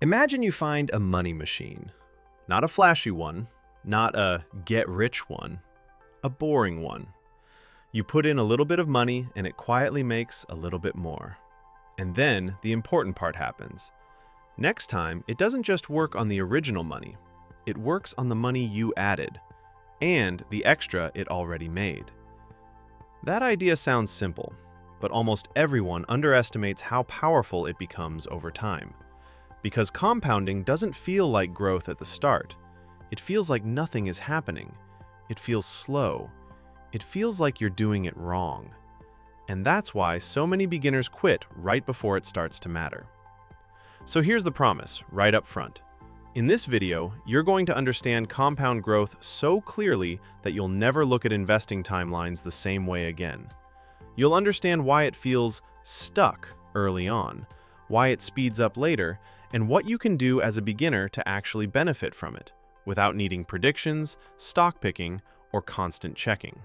Imagine you find a money machine. Not a flashy one, not a get-rich one, a boring one. You put in a little bit of money and it quietly makes a little bit more. And then the important part happens. Next time, it doesn't just work on the original money. It works on the money you added and the extra it already made. That idea sounds simple, but almost everyone underestimates how powerful it becomes over time. Because compounding doesn't feel like growth at the start. It feels like nothing is happening. It feels slow. It feels like you're doing it wrong. And that's why so many beginners quit right before it starts to matter. So here's the promise, right up front. In this video, you're going to understand compound growth so clearly that you'll never look at investing timelines the same way again. You'll understand why it feels stuck early on, why it speeds up later, and what you can do as a beginner to actually benefit from it, without needing predictions, stock picking, or constant checking.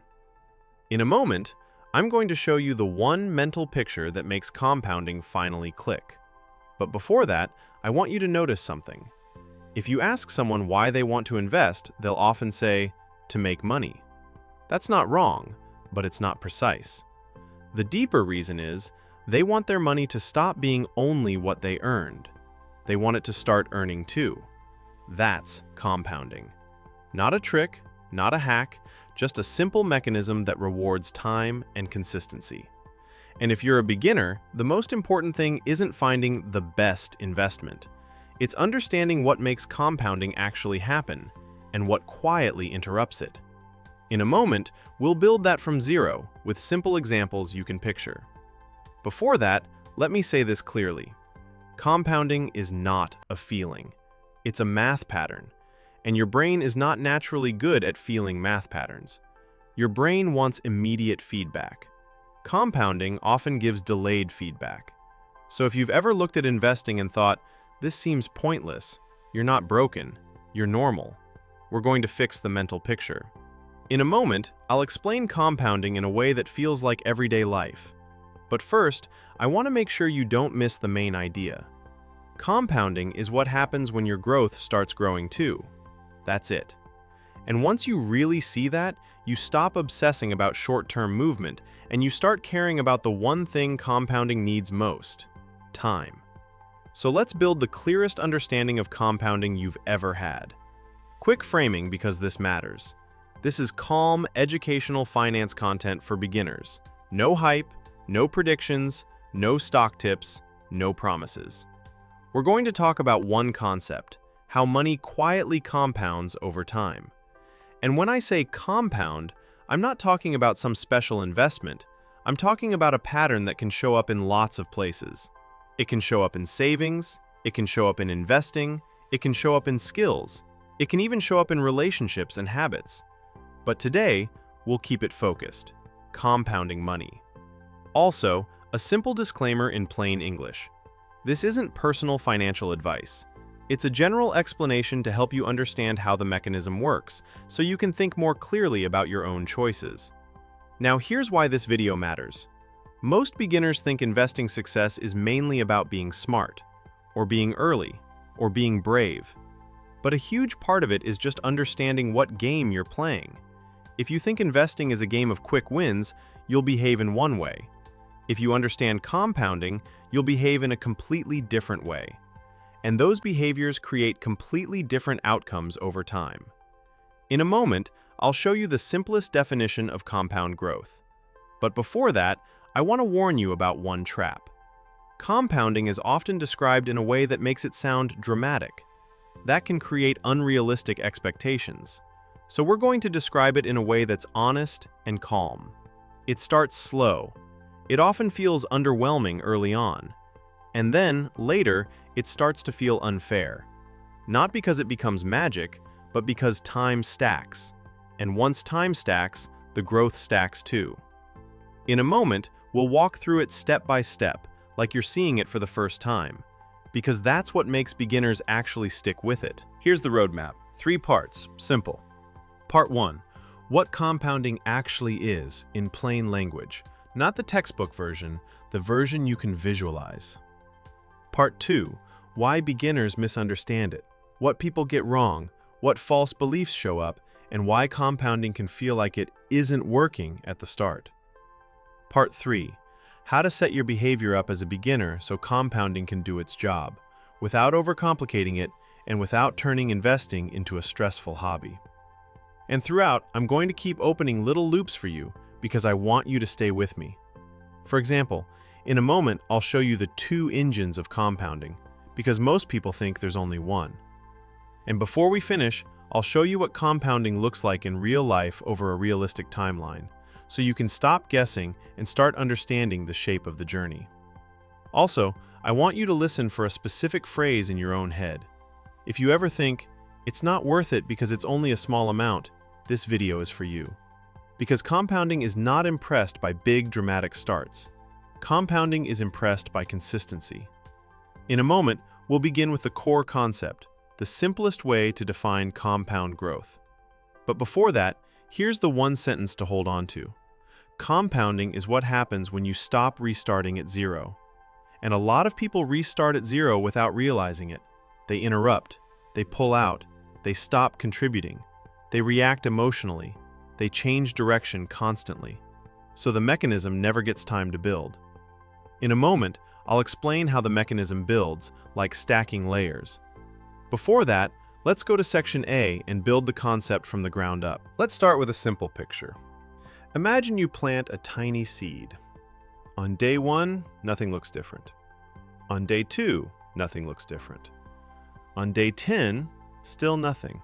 In a moment, I'm going to show you the one mental picture that makes compounding finally click. But before that, I want you to notice something. If you ask someone why they want to invest, they'll often say, to make money. That's not wrong, but it's not precise. The deeper reason is, they want their money to stop being only what they earned. They want it to start earning too. That's compounding. Not a trick, not a hack, just a simple mechanism that rewards time and consistency. And if you're a beginner, the most important thing isn't finding the best investment. It's understanding what makes compounding actually happen and what quietly interrupts it. In a moment, we'll build that from zero with simple examples you can picture. Before that, let me say this clearly. Compounding is not a feeling. It's a math pattern, and your brain is not naturally good at feeling math patterns. Your brain wants immediate feedback. Compounding often gives delayed feedback. So if you've ever looked at investing and thought, this seems pointless, you're not broken, you're normal. We're going to fix the mental picture. In a moment, I'll explain compounding in a way that feels like everyday life. But first, I want to make sure you don't miss the main idea. Compounding is what happens when your growth starts growing too. That's it. And once you really see that, you stop obsessing about short-term movement and you start caring about the one thing compounding needs most: time. So let's build the clearest understanding of compounding you've ever had. Quick framing because this matters. This is calm, educational finance content for beginners. No hype, no predictions, no stock tips, no promises. We're going to talk about one concept: how money quietly compounds over time. And when I say compound, I'm not talking about some special investment. I'm talking about a pattern that can show up in lots of places. It can show up in savings, it can show up in investing, it can show up in skills, it can even show up in relationships and habits. But today, we'll keep it focused: compounding money. Also, a simple disclaimer in plain English. This isn't personal financial advice. It's a general explanation to help you understand how the mechanism works, so you can think more clearly about your own choices. Now here's why this video matters. Most beginners think investing success is mainly about being smart, or being early, or being brave. But a huge part of it is just understanding what game you're playing. If you think investing is a game of quick wins, you'll behave in one way. If you understand compounding, you'll behave in a completely different way. And those behaviors create completely different outcomes over time. In a moment, I'll show you the simplest definition of compound growth. But before that, I want to warn you about one trap. Compounding is often described in a way that makes it sound dramatic. That can create unrealistic expectations. So we're going to describe it in a way that's honest and calm. It starts slow. It often feels underwhelming early on. And then, later, it starts to feel unfair. Not because it becomes magic, but because time stacks. And once time stacks, the growth stacks too. In a moment, we'll walk through it step by step, like you're seeing it for the first time. Because that's what makes beginners actually stick with it. Here's the roadmap. 3 parts, simple. Part 1. What compounding actually is, in plain language. Not the textbook version, the version you can visualize. Part 2. why beginners misunderstand it, what people get wrong, what false beliefs show up, and why compounding can feel like it isn't working at the start. Part 3. How to set your behavior up as a beginner so compounding can do its job, without overcomplicating it and without turning investing into a stressful hobby. And throughout, I'm going to keep opening little loops for you because I want you to stay with me. For example, in a moment, I'll show you the 2 engines of compounding, because most people think there's only one. And before we finish, I'll show you what compounding looks like in real life over a realistic timeline, so you can stop guessing and start understanding the shape of the journey. Also, I want you to listen for a specific phrase in your own head. If you ever think, it's not worth it because it's only a small amount, this video is for you. Because compounding is not impressed by big dramatic starts. Compounding is impressed by consistency. In a moment, we'll begin with the core concept, the simplest way to define compound growth. But before that, here's the one sentence to hold on to. Compounding is what happens when you stop restarting at zero. And a lot of people restart at zero without realizing it. They interrupt, they pull out, they stop contributing, they react emotionally, they change direction constantly. So the mechanism never gets time to build. In a moment, I'll explain how the mechanism builds, like stacking layers. Before that, let's go to section A and build the concept from the ground up. Let's start with a simple picture. Imagine you plant a tiny seed. On day 1, nothing looks different. On day 2, nothing looks different. On day 10, still nothing.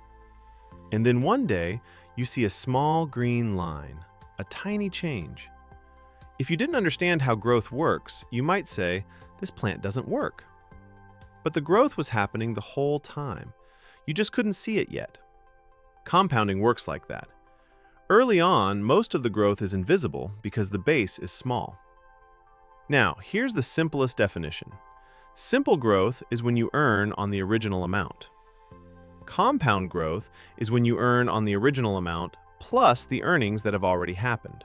And then one day, you see a small green line, a tiny change. If you didn't understand how growth works, you might say, this plant doesn't work. But the growth was happening the whole time. You just couldn't see it yet. Compounding works like that. Early on, most of the growth is invisible because the base is small. Now, here's the simplest definition. Simple growth is when you earn on the original amount. Compound growth is when you earn on the original amount plus the earnings that have already happened.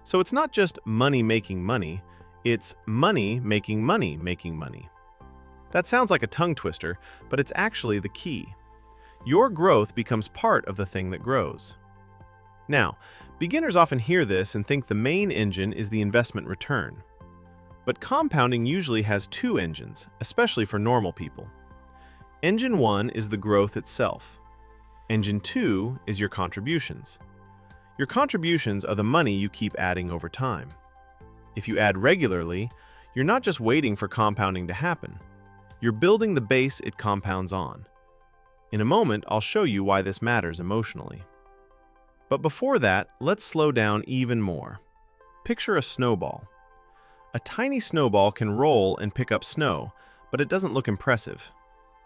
So it's not just money making money, it's money making money making money. That sounds like a tongue twister, but it's actually the key. Your growth becomes part of the thing that grows. Now, beginners often hear this and think the main engine is the investment return. But compounding usually has 2 engines, especially for normal people. Engine 1 is the growth itself. Engine 2 is your contributions. Your contributions are the money you keep adding over time. If you add regularly, you're not just waiting for compounding to happen. You're building the base it compounds on. In a moment, I'll show you why this matters emotionally. But before that, let's slow down even more. Picture a snowball. A tiny snowball can roll and pick up snow, but it doesn't look impressive.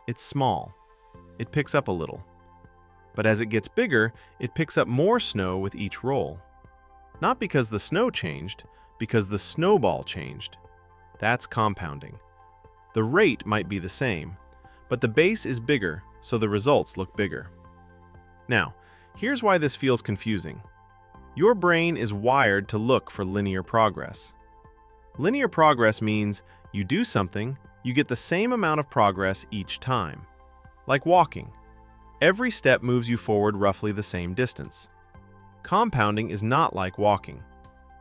It's small. It picks up a little. But as it gets bigger, it picks up more snow with each roll. Not because the snow changed, because the snowball changed. That's compounding. The rate might be the same, but the base is bigger, so the results look bigger. Now, here's why this feels confusing. Your brain is wired to look for linear progress. Linear progress means you do something, you get the same amount of progress each time. Like walking. Every step moves you forward roughly the same distance. Compounding is not like walking.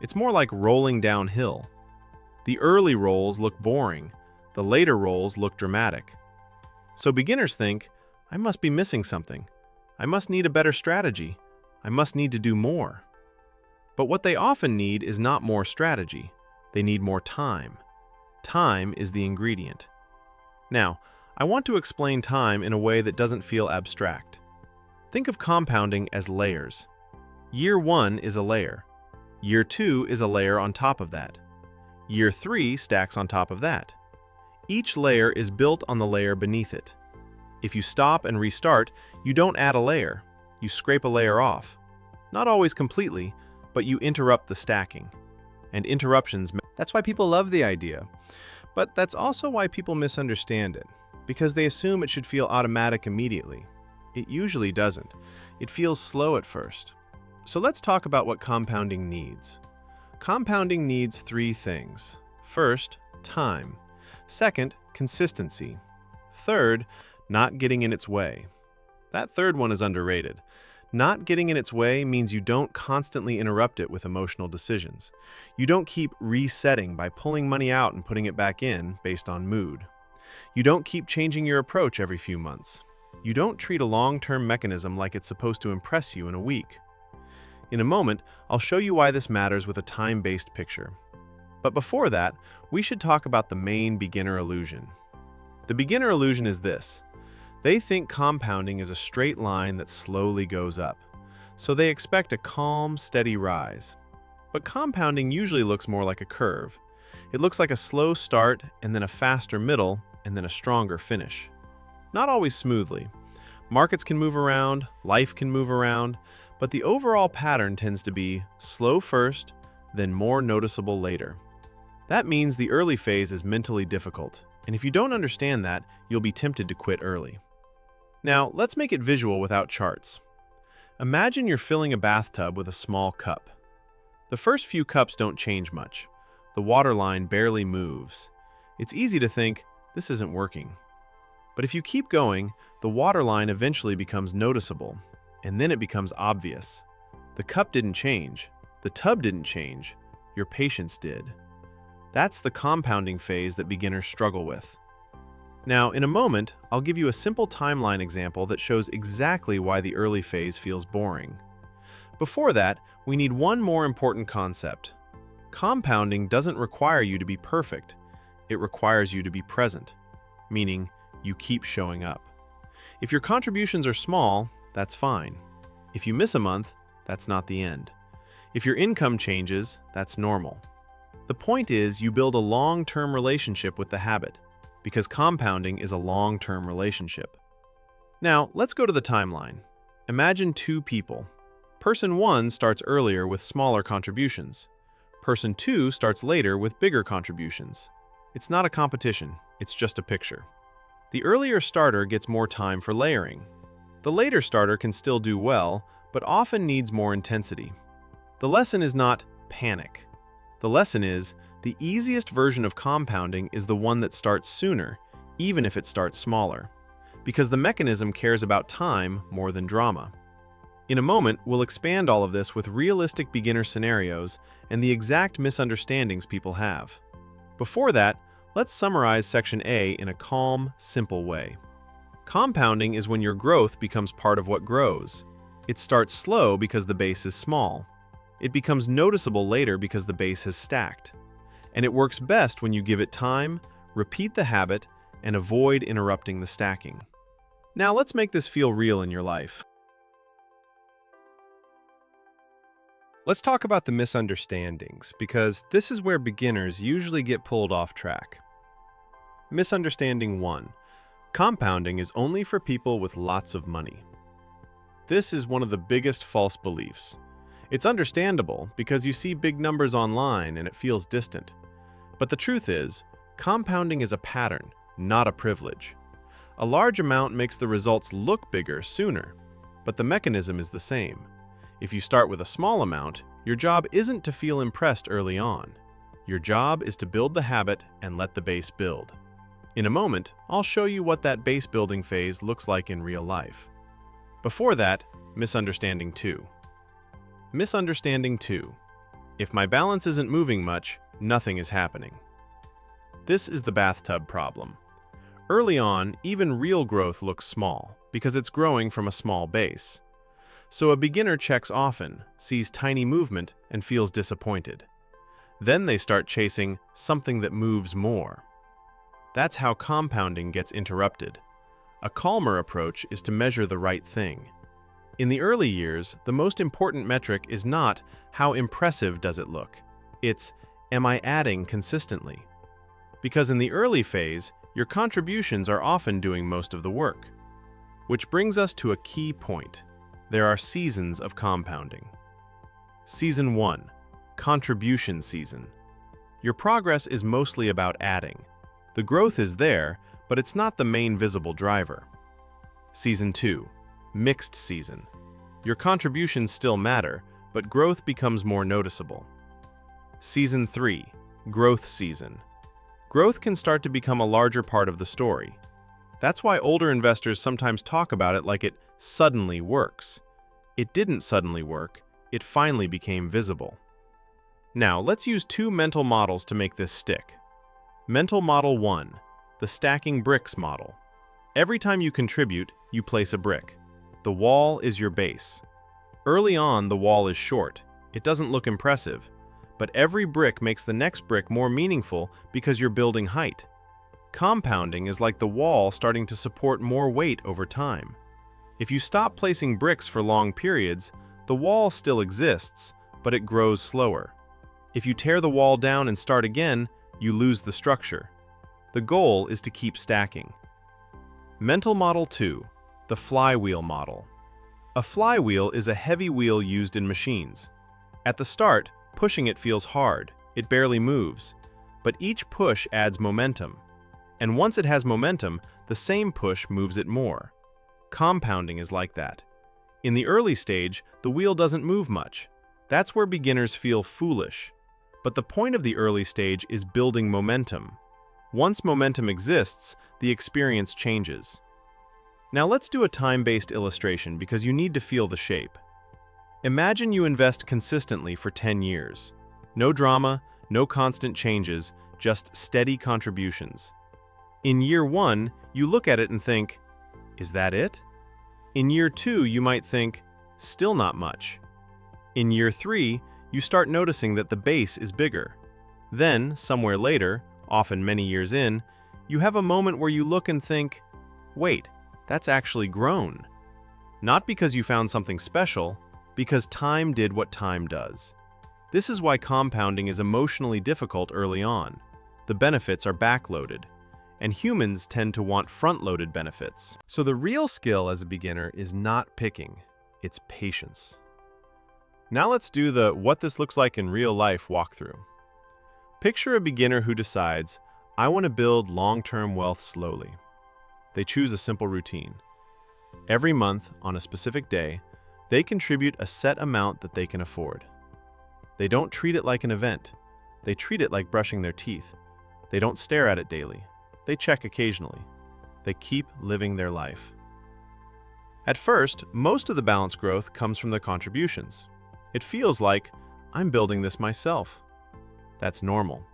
It's more like rolling downhill. The early rolls look boring. The later rolls look dramatic. So beginners think, I must be missing something. I must need a better strategy. I must need to do more. But what they often need is not more strategy. They need more time. Time is the ingredient. Now, I want to explain time in a way that doesn't feel abstract. Think of compounding as layers. Year 1 is a layer. Year 2 is a layer on top of that. Year 3 stacks on top of that. Each layer is built on the layer beneath it. If you stop and restart, you don't add a layer. You scrape a layer off. Not always completely, but you interrupt the stacking. And interruptions... That's why people love the idea. But that's also why people misunderstand it. Because they assume it should feel automatic immediately. It usually doesn't. It feels slow at first. So let's talk about what compounding needs. Compounding needs 3 things. First, time. Second, consistency. Third, not getting in its way. That third one is underrated. Not getting in its way means you don't constantly interrupt it with emotional decisions. You don't keep resetting by pulling money out and putting it back in based on mood. You don't keep changing your approach every few months. You don't treat a long-term mechanism like it's supposed to impress you in a week. In a moment, I'll show you why this matters with a time-based picture. But before that, we should talk about the main beginner illusion. The beginner illusion is this. They think compounding is a straight line that slowly goes up, so they expect a calm, steady rise. But compounding usually looks more like a curve. It looks like a slow start, and then a faster middle, and then a stronger finish. Not always smoothly. Markets can move around, life can move around, but the overall pattern tends to be slow first, then more noticeable later. That means the early phase is mentally difficult, and if you don't understand that, you'll be tempted to quit early. Now, let's make it visual without charts. Imagine you're filling a bathtub with a small cup. The first few cups don't change much. The water line barely moves. It's easy to think, this isn't working. But if you keep going, the water line eventually becomes noticeable, and then it becomes obvious. The cup didn't change. The tub didn't change. Your patience did. That's the compounding phase that beginners struggle with. Now, in a moment, I'll give you a simple timeline example that shows exactly why the early phase feels boring. Before that, we need one more important concept. Compounding doesn't require you to be perfect. It requires you to be present, meaning you keep showing up. If your contributions are small, that's fine. If you miss a month, that's not the end. If your income changes, that's normal. The point is, you build a long-term relationship with the habit, because compounding is a long-term relationship. Now, let's go to the timeline. Imagine two people. Person 1 starts earlier with smaller contributions. Person 2 starts later with bigger contributions. It's not a competition, it's just a picture. The earlier starter gets more time for layering. The later starter can still do well, but often needs more intensity. The lesson is not panic. The lesson is, the easiest version of compounding is the one that starts sooner, even if it starts smaller, because the mechanism cares about time more than drama. In a moment, we'll expand all of this with realistic beginner scenarios and the exact misunderstandings people have. Before that, let's summarize Section A in a calm, simple way. Compounding is when your growth becomes part of what grows. It starts slow because the base is small. It becomes noticeable later because the base has stacked. And it works best when you give it time, repeat the habit, and avoid interrupting the stacking. Now let's make this feel real in your life. Let's talk about the misunderstandings, because this is where beginners usually get pulled off track. Misunderstanding 1. Compounding is only for people with lots of money. This is one of the biggest false beliefs. It's understandable because you see big numbers online and it feels distant. But the truth is, compounding is a pattern, not a privilege. A large amount makes the results look bigger sooner, but the mechanism is the same. If you start with a small amount, your job isn't to feel impressed early on. Your job is to build the habit and let the base build. In a moment, I'll show you what that base building phase looks like in real life. Before that, misunderstanding 2. Misunderstanding 2. If my balance isn't moving much, nothing is happening. This is the bathtub problem. Early on, even real growth looks small because it's growing from a small base. So a beginner checks often, sees tiny movement, and feels disappointed. Then they start chasing something that moves more. That's how compounding gets interrupted. A calmer approach is to measure the right thing. In the early years, the most important metric is not how impressive does it look. It's, am I adding consistently? Because in the early phase, your contributions are often doing most of the work. Which brings us to a key point. There are seasons of compounding. Season 1, contribution season. Your progress is mostly about adding. The growth is there, but it's not the main visible driver. Season 2, mixed season. Your contributions still matter, but growth becomes more noticeable. Season 3, growth season. Growth can start to become a larger part of the story. That's why older investors sometimes talk about it like it suddenly works. It didn't suddenly work, it finally became visible. Now, let's use two mental models to make this stick. Mental Model 1, the stacking bricks model. Every time you contribute, you place a brick. The wall is your base. Early on, the wall is short. It doesn't look impressive, but every brick makes the next brick more meaningful because you're building height. Compounding is like the wall starting to support more weight over time. If you stop placing bricks for long periods, the wall still exists, but it grows slower. If you tear the wall down and start again, you lose the structure. The goal is to keep stacking. Mental Model 2, the flywheel model. A flywheel is a heavy wheel used in machines. At the start, pushing it feels hard. It barely moves. But each push adds momentum. And once it has momentum, the same push moves it more. Compounding is like that. In the early stage, the wheel doesn't move much. That's where beginners feel foolish. But the point of the early stage is building momentum. Once momentum exists, the experience changes. Now let's do a time-based illustration because you need to feel the shape. Imagine you invest consistently for 10 years. No drama, no constant changes, just steady contributions. In year 1, you look at it and think, is that it? In year 2, you might think, still not much. In year 3, you start noticing that the base is bigger. Then, somewhere later, often many years in, you have a moment where you look and think, wait, that's actually grown. Not because you found something special, because time did what time does. This is why compounding is emotionally difficult early on. The benefits are backloaded, and humans tend to want front-loaded benefits. So the real skill as a beginner is not picking, it's patience. Now let's do the what this looks like in real life walkthrough. Picture a beginner who decides, I want to build long-term wealth slowly. They choose a simple routine. Every month, on a specific day, they contribute a set amount that they can afford. They don't treat it like an event. They treat it like brushing their teeth. They don't stare at it daily. They check occasionally. They keep living their life. At first, most of the balance growth comes from the contributions. It feels like, I'm building this myself. That's normal.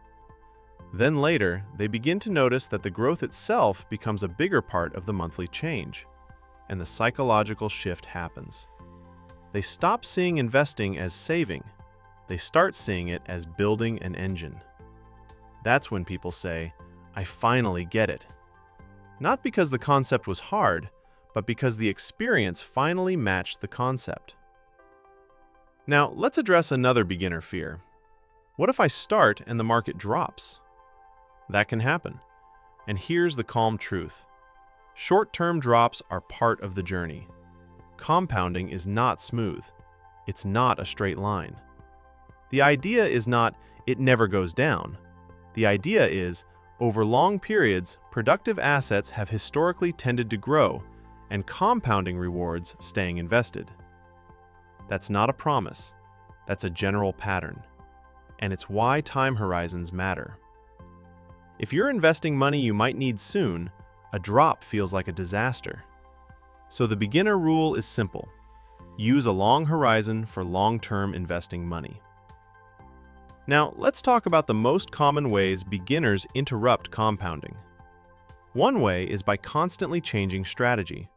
Then later, they begin to notice that the growth itself becomes a bigger part of the monthly change, and the psychological shift happens. They stop seeing investing as saving. They start seeing it as building an engine. That's when people say, I finally get it. Not because the concept was hard, but because the experience finally matched the concept. Now, let's address another beginner fear. What if I start and the market drops? That can happen. And here's the calm truth. Short-term drops are part of the journey. Compounding is not smooth. It's not a straight line. The idea is not, it never goes down. The idea is, over long periods, productive assets have historically tended to grow, and compounding rewards staying invested. That's not a promise. That's a general pattern. And it's why time horizons matter. If you're investing money you might need soon, a drop feels like a disaster. So the beginner rule is simple. Use a long horizon for long-term investing money. Now, let's talk about the most common ways beginners interrupt compounding. One way is by constantly changing strategy.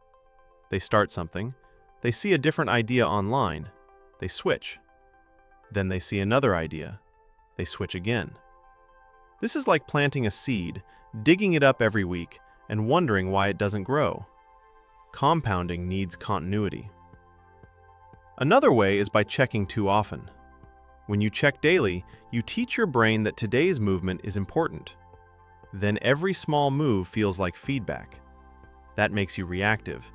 They start something, they see a different idea online, they switch. Then they see another idea, they switch again. This is like planting a seed, digging it up every week, and wondering why it doesn't grow. Compounding needs continuity. Another way is by checking too often. When you check daily, you teach your brain that today's movement is important. Then every small move feels like feedback. That makes you reactive.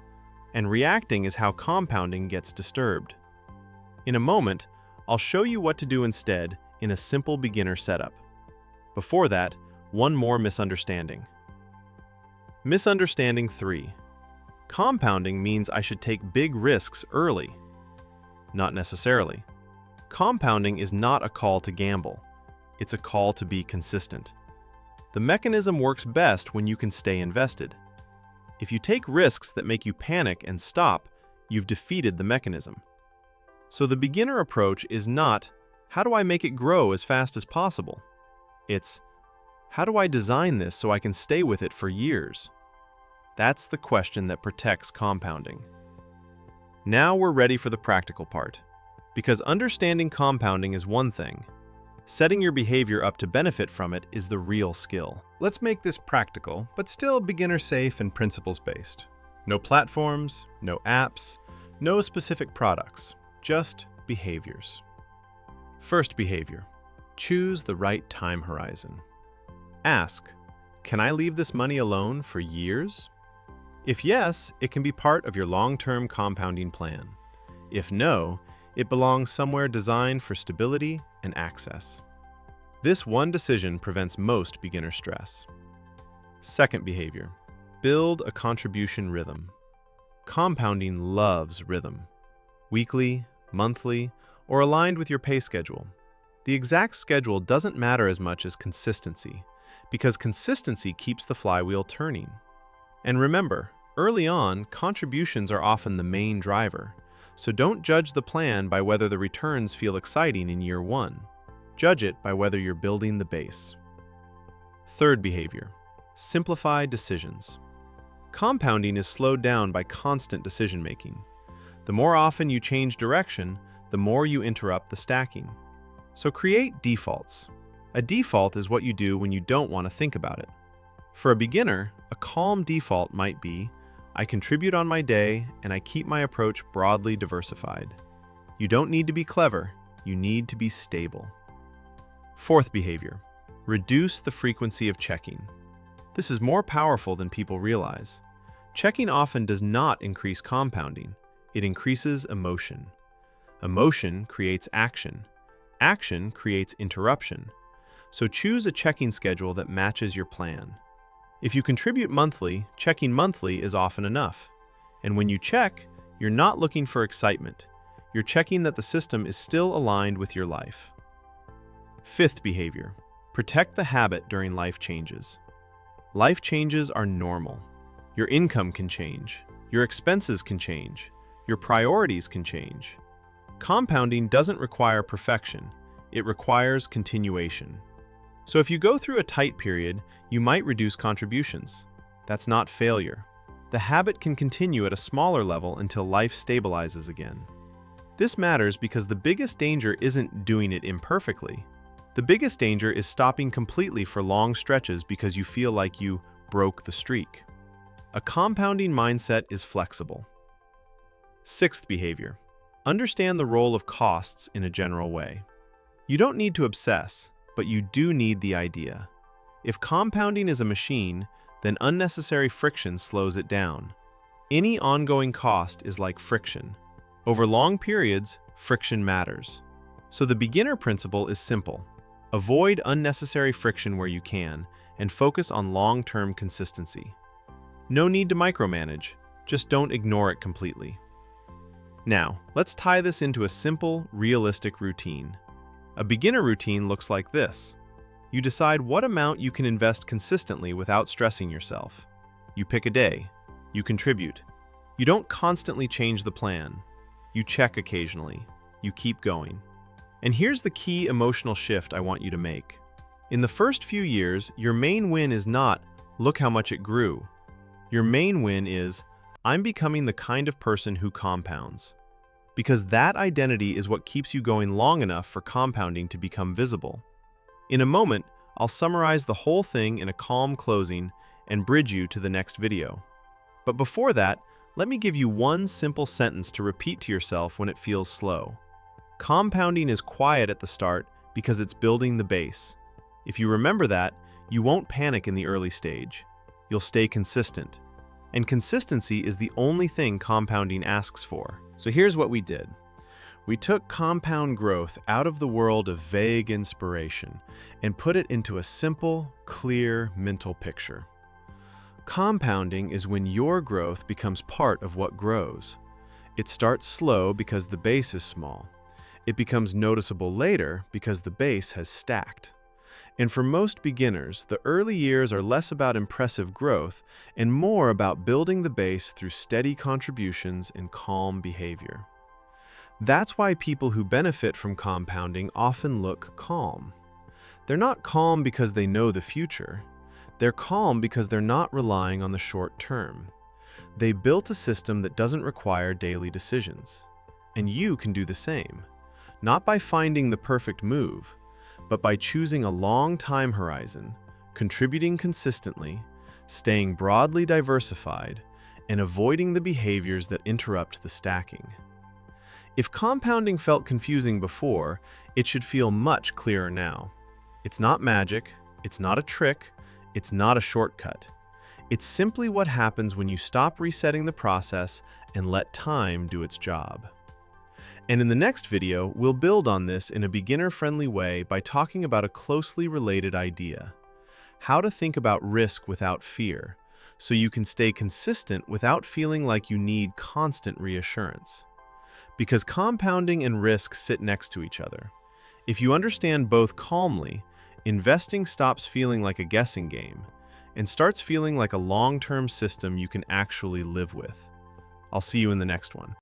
And reacting is how compounding gets disturbed. In a moment, I'll show you what to do instead in a simple beginner setup. Before that, one more misunderstanding. Misunderstanding 3. Compounding means I should take big risks early. Not necessarily. Compounding is not a call to gamble. It's a call to be consistent. The mechanism works best when you can stay invested. If you take risks that make you panic and stop, you've defeated the mechanism. So the beginner approach is not, how do I make it grow as fast as possible? It's, how do I design this so I can stay with it for years? That's the question that protects compounding. Now we're ready for the practical part. Because understanding compounding is one thing, setting your behavior up to benefit from it is the real skill. Let's make this practical, but still beginner-safe and principles-based. No platforms, no apps, no specific products, just behaviors. First behavior, choose the right time horizon. Ask, can I leave this money alone for years? If yes, it can be part of your long-term compounding plan. If no, it belongs somewhere designed for stability and access. This one decision prevents most beginner stress. Second behavior, build a contribution rhythm. Compounding loves rhythm. Weekly, monthly, or aligned with your pay schedule. The exact schedule doesn't matter as much as consistency, because consistency keeps the flywheel turning. And remember, early on, contributions are often the main driver, so don't judge the plan by whether the returns feel exciting in year one. Judge it by whether you're building the base. Third behavior, simplify decisions. Compounding is slowed down by constant decision-making. The more often you change direction, the more you interrupt the stacking. So create defaults. A default is what you do when you don't want to think about it. For a beginner, a calm default might be, I contribute on my day and I keep my approach broadly diversified. You don't need to be clever, you need to be stable. Fourth behavior, reduce the frequency of checking. This is more powerful than people realize. Checking often does not increase compounding, it increases emotion. Emotion creates action. Action creates interruption. So choose a checking schedule that matches your plan. If you contribute monthly, checking monthly is often enough. And when you check, you're not looking for excitement. You're checking that the system is still aligned with your life. Fifth behavior, protect the habit during life changes. Life changes are normal. Your income can change. Your expenses can change. Your priorities can change. Compounding doesn't require perfection. It requires continuation. So if you go through a tight period, you might reduce contributions. That's not failure. The habit can continue at a smaller level until life stabilizes again. This matters because the biggest danger isn't doing it imperfectly. The biggest danger is stopping completely for long stretches because you feel like you broke the streak. A compounding mindset is flexible. Sixth behavior, understand the role of costs in a general way. You don't need to obsess, but you do need the idea. If compounding is a machine, then unnecessary friction slows it down. Any ongoing cost is like friction. Over long periods, friction matters. So the beginner principle is simple. Avoid unnecessary friction where you can, and focus on long-term consistency. No need to micromanage, just don't ignore it completely. Now, let's tie this into a simple, realistic routine. A beginner routine looks like this. You decide what amount you can invest consistently without stressing yourself. You pick a day. You contribute. You don't constantly change the plan. You check occasionally. You keep going. And here's the key emotional shift I want you to make. In the first few years, your main win is not, look how much it grew. Your main win is, I'm becoming the kind of person who compounds. Because that identity is what keeps you going long enough for compounding to become visible. In a moment, I'll summarize the whole thing in a calm closing and bridge you to the next video. But before that, let me give you one simple sentence to repeat to yourself when it feels slow. Compounding is quiet at the start because it's building the base. If you remember that, you won't panic in the early stage. You'll stay consistent. And consistency is the only thing compounding asks for. So here's what we did. We took compound growth out of the world of vague inspiration and put it into a simple, clear mental picture. Compounding is when your growth becomes part of what grows. It starts slow because the base is small. It becomes noticeable later because the base has stacked. And for most beginners, the early years are less about impressive growth and more about building the base through steady contributions and calm behavior. That's why people who benefit from compounding often look calm. They're not calm because they know the future. They're calm because they're not relying on the short term. They built a system that doesn't require daily decisions. And you can do the same, not by finding the perfect move, but by choosing a long time horizon, contributing consistently, staying broadly diversified, and avoiding the behaviors that interrupt the stacking. If compounding felt confusing before, it should feel much clearer now. It's not magic, it's not a trick, it's not a shortcut. It's simply what happens when you stop resetting the process and let time do its job. And in the next video, we'll build on this in a beginner-friendly way by talking about a closely related idea: how to think about risk without fear, so you can stay consistent without feeling like you need constant reassurance. Because compounding and risk sit next to each other. If you understand both calmly, investing stops feeling like a guessing game and starts feeling like a long-term system you can actually live with. I'll see you in the next one.